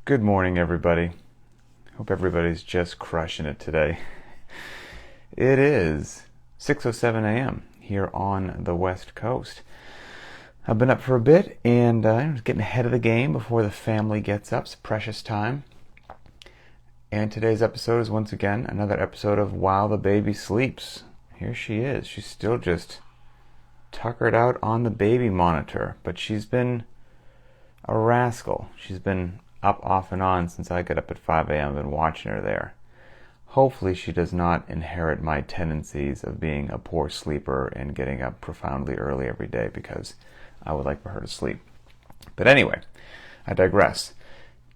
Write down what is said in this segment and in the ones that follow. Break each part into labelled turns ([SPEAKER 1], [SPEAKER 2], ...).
[SPEAKER 1] Good morning, everybody. Hope everybody's just crushing it today. It is 6:07 a.m. here on the West Coast. I've been up for a bit and I'm getting ahead of the game before the family gets up. It's precious time. And today's episode is once again another episode of While the Baby Sleeps. Here she is. She's still just tuckered out on the baby monitor, but she's been a rascal. She's been up off and on since I got up at 5 a.m. I've been watching her there. Hopefully she does not inherit my tendencies of being a poor sleeper and getting up profoundly early every day, because I would like for her to sleep. But anyway, I digress.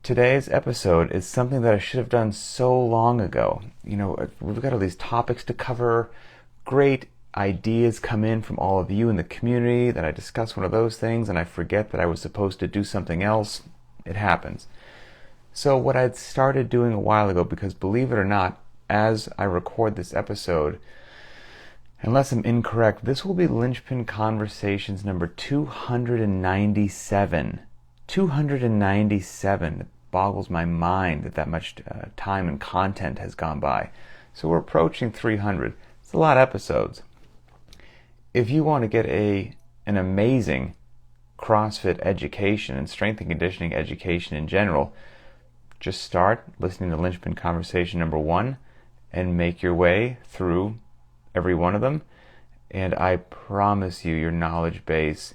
[SPEAKER 1] Today's episode is something that I should have done so long ago. You know, we've got all these topics to cover. Great ideas come in from all of you in the community that I discuss one of those things and I forget that I was supposed to do something else. It happens. So what I'd started doing a while ago, because believe it or not, as I record this episode, unless I'm incorrect, this will be Linchpin Conversations number 297. 297. It boggles my mind that much time and content has gone by. So we're approaching 300. It's a lot of episodes. If you want to get an amazing CrossFit education and strength and conditioning education in general, just start listening to Linchpin Conversation number 1 and make your way through every one of them. And I promise you, your knowledge base,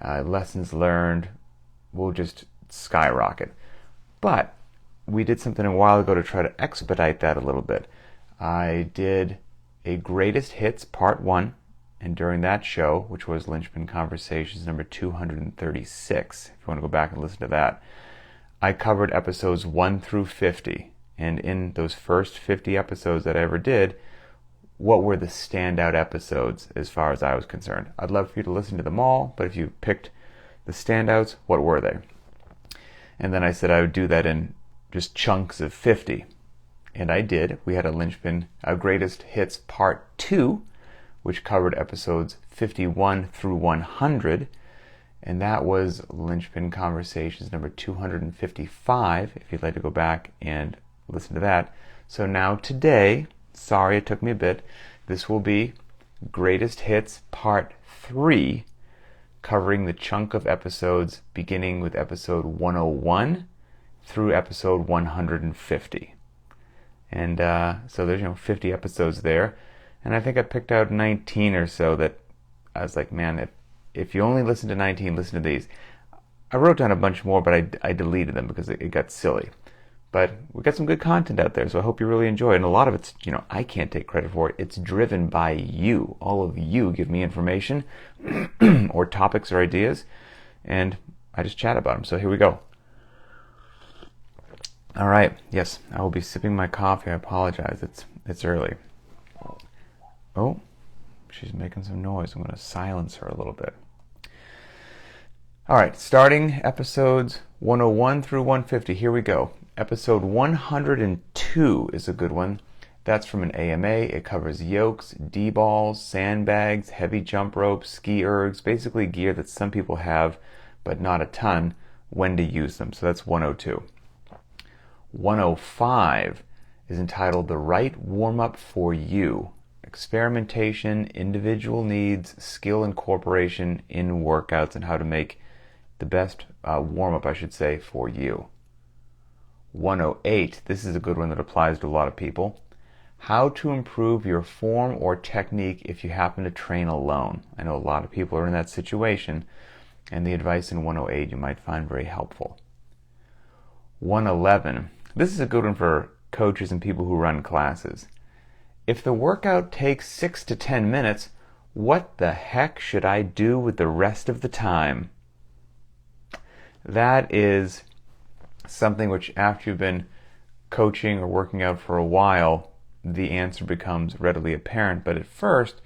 [SPEAKER 1] lessons learned will just skyrocket. But we did something a while ago to try to expedite that a little bit. I did a Greatest Hits Part 1, and during that show, which was Linchpin Conversations number 236, if you want to go back and listen to that, I covered episodes 1 through 50. And in those first 50 episodes that I ever did, what were the standout episodes as far as I was concerned? I'd love for you to listen to them all, but if you picked the standouts, what were they? And then I said I would do that in just chunks of 50. And I did. We had a Greatest Hits Part 2, which covered episodes 51 through 100. And that was Linchpin Conversations number 255, if you'd like to go back and listen to that. So now today, sorry it took me a bit, this will be Greatest Hits Part 3, covering the chunk of episodes beginning with episode 101 through episode 150. And so there's 50 episodes there. And I think I picked out 19 or so that I was like, man, if you only listen to 19, listen to these. I wrote down a bunch more, but I deleted them because it got silly. But we got some good content out there, so I hope you really enjoy it. And a lot of it's, I can't take credit for it. It's driven by you. All of you give me information or topics or ideas, and I just chat about them. So here we go. All right. Yes, I will be sipping my coffee. I apologize. It's early. Oh, she's making some noise. I'm going to silence her a little bit. All right, starting episodes 101 through 150. Here we go. Episode 102 is a good one. That's from an AMA. It covers yokes, D-balls, sandbags, heavy jump ropes, ski ergs, basically gear that some people have, but not a ton, when to use them. So that's 102. 105 is entitled The Right Warm-Up for You. Experimentation, individual needs, skill incorporation in workouts, and how to make the best warm-up, I should say, for you. 108, this is a good one that applies to a lot of people. How to improve your form or technique if you happen to train alone. I know a lot of people are in that situation, and the advice in 108 you might find very helpful. 111, this is a good one for coaches and people who run classes. If the workout takes 6 to 10 minutes, what the heck should I do with the rest of the time? That is something which, after you've been coaching or working out for a while, the answer becomes readily apparent. But at first,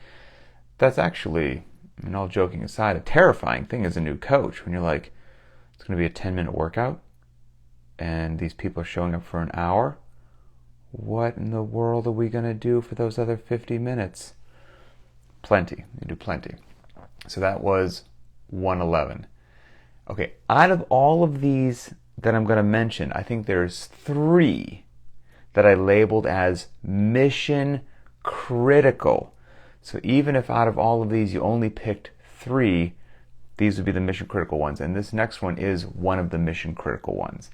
[SPEAKER 1] that's actually, all joking aside, a terrifying thing as a new coach, when you're like, it's going to be a 10-minute workout, and these people are showing up for an hour. What in the world are we going to do for those other 50 minutes? Plenty. You do plenty. So that was 111. Okay, out of all of these that I'm going to mention, I think there's 3 that I labeled as mission critical. So even if out of all of these you only picked 3, these would be the mission critical ones. And this next one is one of the mission critical ones.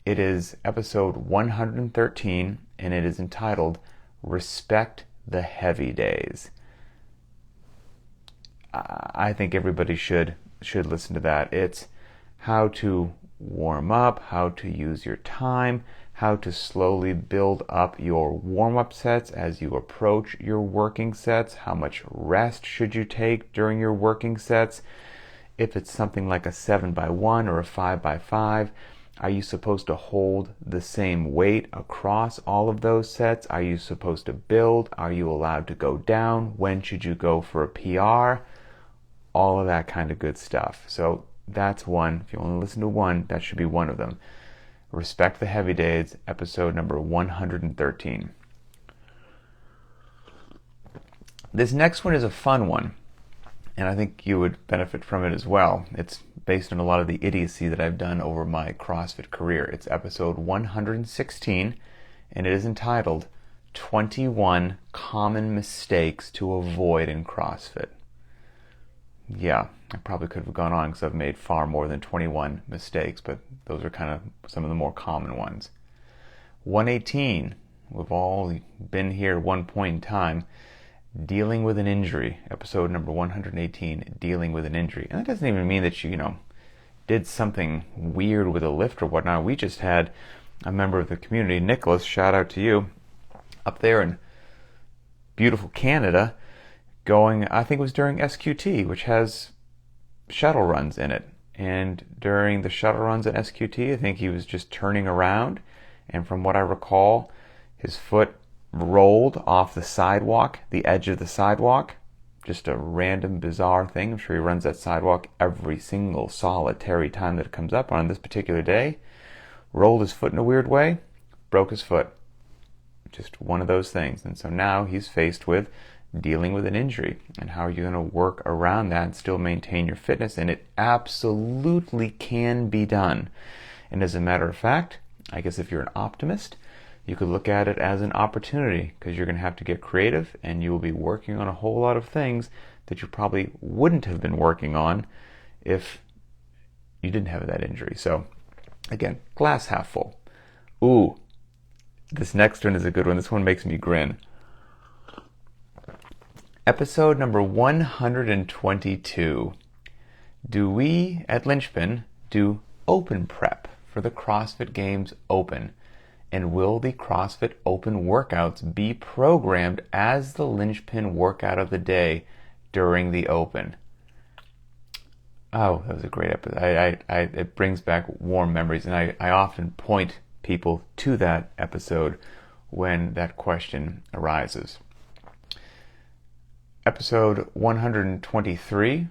[SPEAKER 1] It is episode 113, and it is entitled Respect the Heavy Days. I think everybody should listen to that. It's how to warm up, how to use your time, how to slowly build up your warm-up sets as you approach your working sets, how much rest should you take during your working sets. If it's something like a 7x1 or a 5x5, are you supposed to hold the same weight across all of those sets? Are you supposed to build? Are you allowed to go down? When should you go for a PR? All of that kind of good stuff. So that's one. If you only listen to one, that should be one of them. Respect the Heavy Days, episode number 113. This next one is a fun one, and I think you would benefit from it as well. It's based on a lot of the idiocy that I've done over my CrossFit career. It's episode 116, and it is entitled 21 Common Mistakes to Avoid in CrossFit. Yeah, I probably could have gone on because I've made far more than 21 mistakes, but those are kind of some of the more common ones. 118, we've all been here at one point in time, dealing with an injury. Episode number 118, dealing with an injury. And that doesn't even mean that you did something weird with a lift or whatnot. We just had a member of the community, Nicholas, shout out to you, up there in beautiful Canada, going, I think it was during SQT, which has shuttle runs in it. And during the shuttle runs at SQT, I think he was just turning around, and from what I recall, his foot rolled off the sidewalk, the edge of the sidewalk. Just a random, bizarre thing. I'm sure he runs that sidewalk every single solitary time that it comes up. On this particular day, rolled his foot in a weird way, broke his foot. Just one of those things. And so now he's faced with dealing with an injury, and how are you going to work around that and still maintain your fitness? And it absolutely can be done. And as a matter of fact, I guess if you're an optimist, you could look at it as an opportunity, because you're going to have to get creative, and you will be working on a whole lot of things that you probably wouldn't have been working on if you didn't have that injury. So again, glass half full. Ooh, this next one is a good one. This one makes me grin. Episode number 122. Do we at Lynchpin do open prep for the CrossFit Games Open? And will the CrossFit Open workouts be programmed as the Lynchpin workout of the day during the Open? Oh, that was a great episode. It brings back warm memories, and I often point people to that episode when that question arises. Episode 123,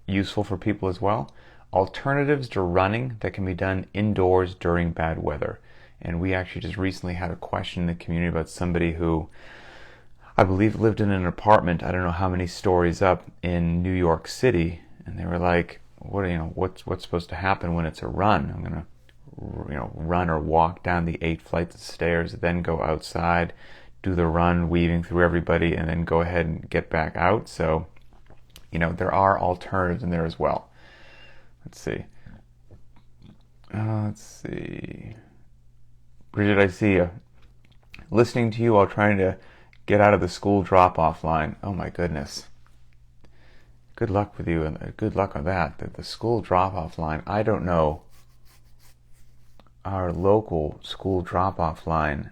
[SPEAKER 1] useful for people as well. Alternatives to running that can be done indoors during bad weather. And we actually just recently had a question in the community about somebody who, I believe, lived in an apartment, I don't know how many stories up, in New York City. And they were like, what's supposed to happen when it's a run? I'm going to run or walk down the 8 flights of stairs, then go outside, do the run, weaving through everybody, and then go ahead and get back out. So, there are alternatives in there as well. Let's see. Bridget, I see you. Listening to you while trying to get out of the school drop-off line. Oh my goodness. Good luck with you, and good luck on that. The school drop-off line, I don't know. Our local school drop-off line,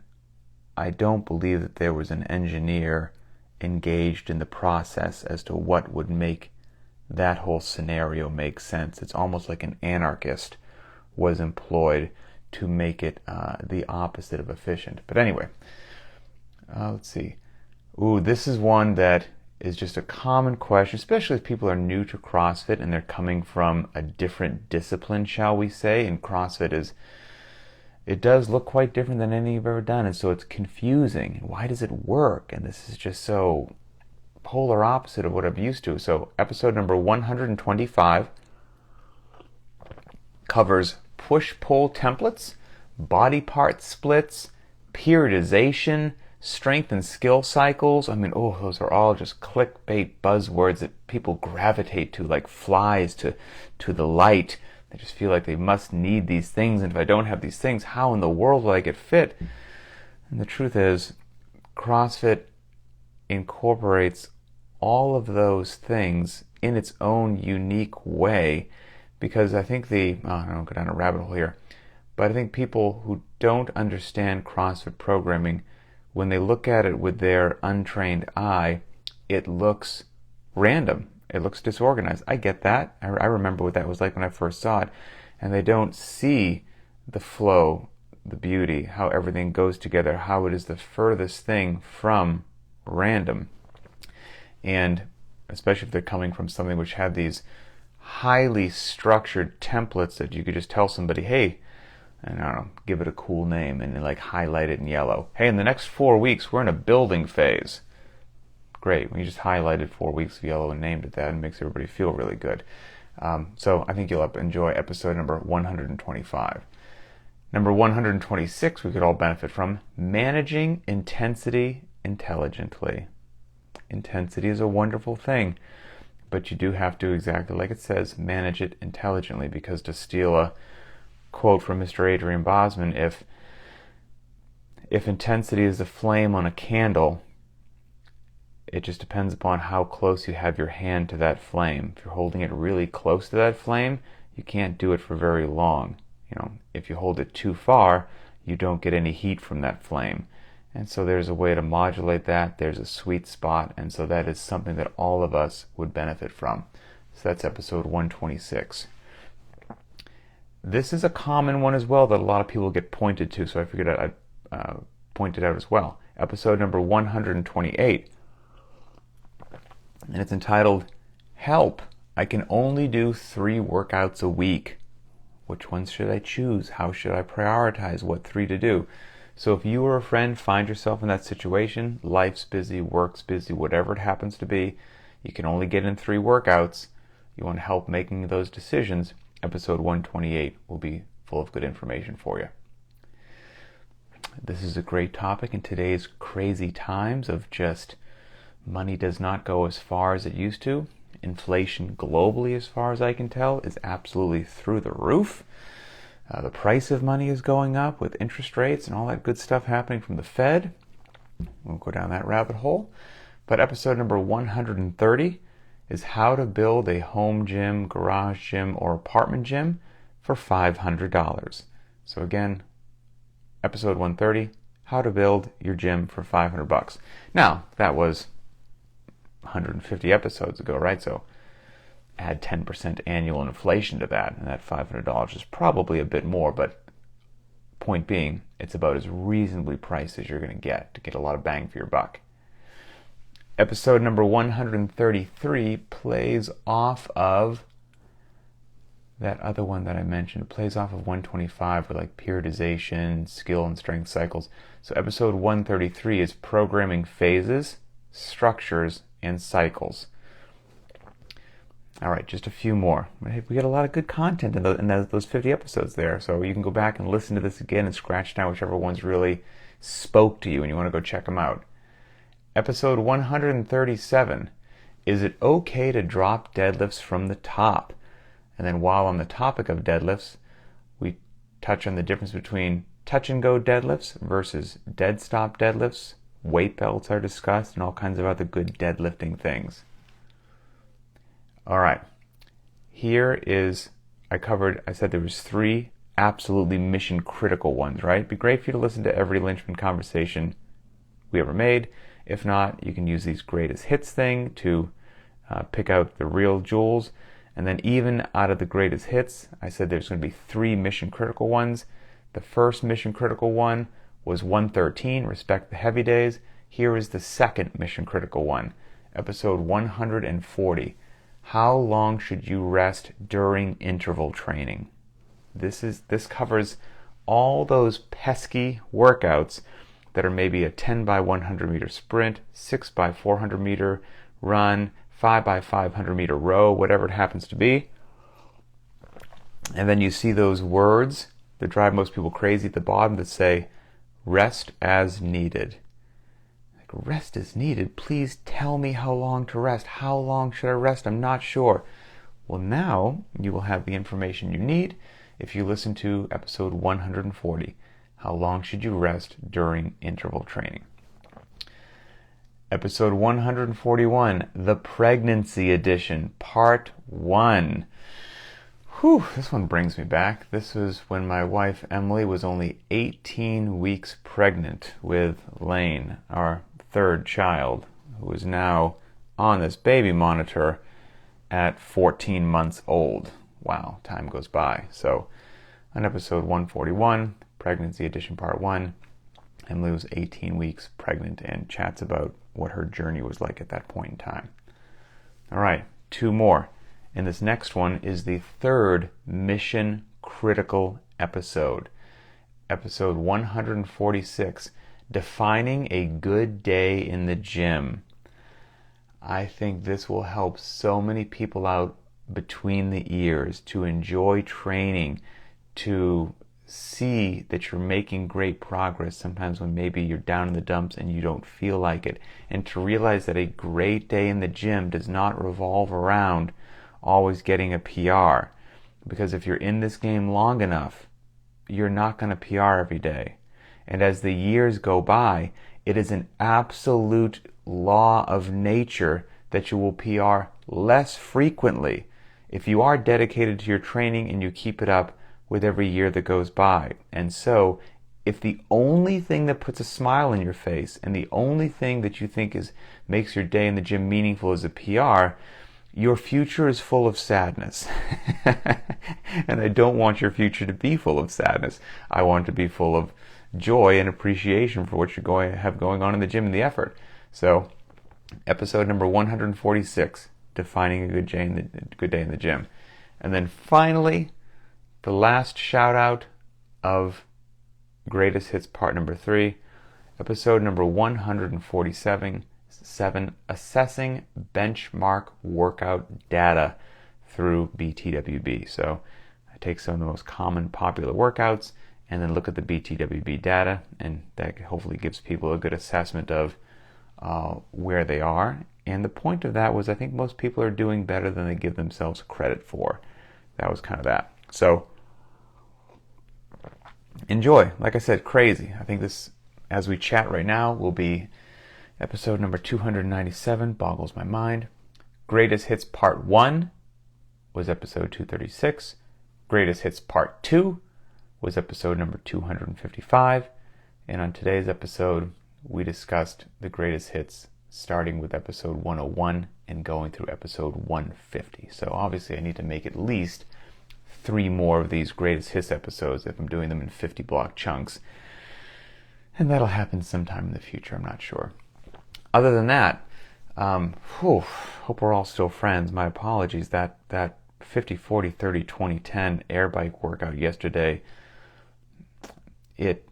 [SPEAKER 1] I don't believe that there was an engineer engaged in the process as to what would make that whole scenario make sense. It's almost like an anarchist was employed to make it the opposite of efficient. But anyway, let's see. Ooh, this is one that is just a common question, especially if people are new to CrossFit and they're coming from a different discipline, shall we say. And CrossFit it does look quite different than any you've ever done, and so it's confusing. Why does it work? And this is just so polar opposite of what I'm used to. So episode number 125 covers push-pull templates, body part splits, periodization, strength and skill cycles. I mean, those are all just clickbait buzzwords that people gravitate to like flies to the light. They just feel like they must need these things, and if I don't have these things, how in the world will I get fit? And the truth is, CrossFit incorporates all of those things in its own unique way, because I think I don't go down a rabbit hole here, but I think people who don't understand CrossFit programming, when they look at it with their untrained eye, it looks random. It looks disorganized. I get that. I remember what that was like when I first saw it. And they don't see the flow, the beauty, how everything goes together, how it is the furthest thing from random. And especially if they're coming from something which had these highly structured templates that you could just tell somebody, hey, and I don't know, give it a cool name and like highlight it in yellow. Hey, in the next 4 weeks, we're in a building phase. Great. We just highlighted 4 weeks of yellow and named it that, and makes everybody feel really good. So I think you'll enjoy episode number 125. Number 126 we could all benefit from: managing intensity intelligently. Intensity is a wonderful thing, but you do have to, exactly like it says, manage it intelligently, because to steal a quote from Mr. Adrian Bosman, if intensity is the flame on a candle, it just depends upon how close you have your hand to that flame. If you're holding it really close to that flame, you can't do it for very long. If you hold it too far, you don't get any heat from that flame. And so there's a way to modulate that. There's a sweet spot, and so that is something that all of us would benefit from. So that's episode 126. This is a common one as well that a lot of people get pointed to, so I figured I'd point it out as well. Episode number 128. And it's entitled, Help, I can only do 3 workouts a week. Which ones should I choose? How should I prioritize what 3 to do? So if you or a friend find yourself in that situation, life's busy, work's busy, whatever it happens to be, you can only get in 3 workouts, you want help making those decisions, episode 128 will be full of good information for you. This is a great topic in today's crazy times of just money does not go as far as it used to. Inflation globally, as far as I can tell, is absolutely through the roof. The price of money is going up with interest rates and all that good stuff happening from the Fed. We'll go down that rabbit hole. But episode number 130 is how to build a home gym, garage gym, or apartment gym for $500. So again, episode 130, how to build your gym for $500. Now, that was 150 episodes ago, right? So add 10% annual inflation to that, and that $500 is probably a bit more, but point being, it's about as reasonably priced as you're going to get a lot of bang for your buck. Episode number 133 plays off of that other one that I mentioned. It plays off of 125 for like periodization, skill and strength cycles. So episode 133 is programming phases, structures, and cycles. All right, just a few more. We got a lot of good content in those 50 episodes there, so you can go back and listen to this again and scratch down whichever ones really spoke to you and you want to go check them out. Episode 137, is it okay to drop deadlifts from the top? And then while on the topic of deadlifts, we touch on the difference between touch and go deadlifts versus dead stop deadlifts. Weight belts are discussed and all kinds of other good deadlifting things. All right, here is, I said there was 3 absolutely mission critical ones, right? It'd be great for you to listen to every Linchman conversation we ever made. If not, you can use these greatest hits thing to pick out the real jewels. And then even out of the greatest hits, I said there's going to be 3 mission critical ones. The first mission critical one was 113, respect the heavy days. Here is the second mission critical one, episode 140. How long should you rest during interval training? This covers all those pesky workouts that are maybe a 10 by 100 meter sprint, 6 by 400 meter run, 5 by 500 meter row, whatever it happens to be. And then you see those words that drive most people crazy at the bottom that say, rest as needed. Like, rest as needed? Please tell me how long to rest. How long should I rest? I'm not sure. Well, now you will have the information you need if you listen to episode 140. How long should you rest during interval training? Episode 141, the Pregnancy Edition, Part 1. Whew, this one brings me back. This was when my wife Emily was only 18 weeks pregnant with Lane, our third child, who is now on this baby monitor at 14 months old. Wow, time goes by. So on episode 141, Pregnancy Edition Part 1, Emily was 18 weeks pregnant and chats about what her journey was like at that point in time. All right, 2 more. And this next one is the third mission critical episode. Episode 146, Defining a Good Day in the Gym. I think this will help so many people out between the ears to enjoy training, to see that you're making great progress sometimes when maybe you're down in the dumps and you don't feel like it, and to realize that a great day in the gym does not revolve around always getting a PR, because if you're in this game long enough, you're not going to PR every day. And as the years go by, it is an absolute law of nature that you will PR less frequently if you are dedicated to your training and you keep it up with every year that goes by. And so, if the only thing that puts a smile on your face and the only thing that you think makes your day in the gym meaningful is a PR, your future is full of sadness. And I don't want your future to be full of sadness. I want it to be full of joy and appreciation for what you're have going on in the gym and the effort. So, episode number 146, Defining a Good Day in the Gym. And then finally, the last shout out of Greatest Hits Part number 3, episode number 147, Assessing Benchmark Workout Data through BTWB. So I take some of the most common popular workouts and then look at the BTWB data, and that hopefully gives people a good assessment of where they are. And the point of that was, I think most people are doing better than they give themselves credit for. That was kind of that. So enjoy. Like I said, crazy. I think this, as we chat right now, will be episode number 297, boggles my mind. Greatest Hits Part 1 was episode 236. Greatest Hits Part 2 was episode number 255. And on today's episode, we discussed the greatest hits, starting with episode 101 and going through episode 150. So obviously I need to make at least 3 more of these greatest hits episodes if I'm doing them in 50 block chunks. And that'll happen sometime in the future, I'm not sure. Other than that, hope we're all still friends. My apologies. That 50, 40, 30, 20, 10 air bike workout yesterday, it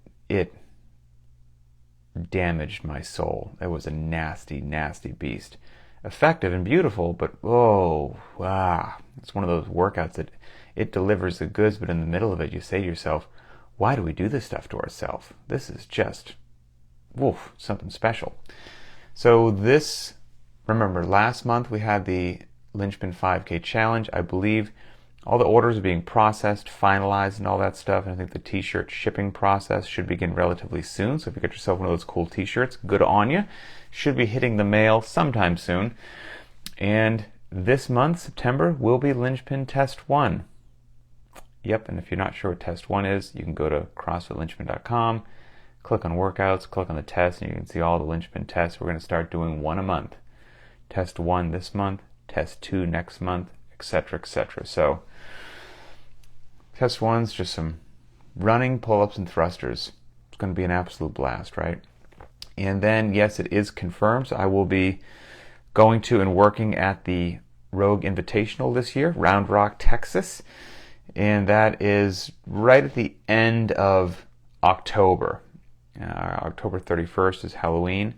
[SPEAKER 1] damaged my soul. It was a nasty, nasty beast. Effective and beautiful, but it's one of those workouts that it delivers the goods, but in the middle of it you say to yourself, why do we do this stuff to ourselves? This is just, something special. So remember, last month we had the Linchpin 5K Challenge. I believe all the orders are being processed, finalized, and all that stuff. And I think the t-shirt shipping process should begin relatively soon. So if you get yourself one of those cool t-shirts, good on you. Should be hitting the mail sometime soon. And this month, September, will be Linchpin Test 1. Yep, and if you're not sure what Test 1 is, you can go to CrossFitLinchpin.com, click on workouts, click on the test, and you can see all the Linchpin tests. We're going to start doing 1 a month. Test 1 this month, Test 2 next month, etc., etc. So, Test 1's just some running, pull-ups, and thrusters. It's going to be an absolute blast, right? And then, yes, it is confirmed. So I will be going to and working at the Rogue Invitational this year, Round Rock, Texas. And that is right at the end of October. October 31st is Halloween,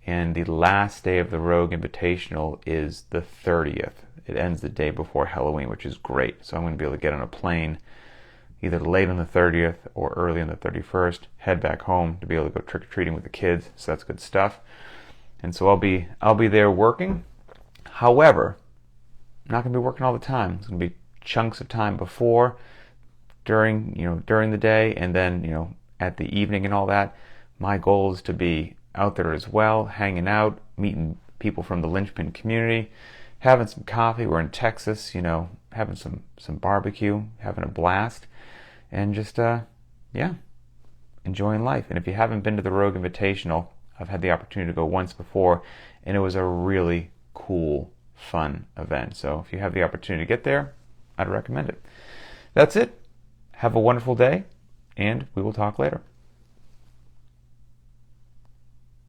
[SPEAKER 1] and the last day of the Rogue Invitational is the 30th. it ends the day before Halloween, which is great. So I'm going to be able to get on a plane either late on the 30th or early on the 31st, head back home to be able to go trick-or-treating with the kids. So that's good stuff. And so I'll be there working. However, I'm not going to be working all the time. It's going to be chunks of time before, during the day, and then at the evening and all that. My goal is to be out there as well, hanging out, meeting people from the linchpin community, having some coffee. We're in Texas, having some barbecue, having a blast, and just enjoying life. And if you haven't been to the Rogue Invitational, I've had the opportunity to go once before, and it was a really cool, fun event. So if you have the opportunity to get there, I'd recommend it. That's it. Have a wonderful day, and we will talk later.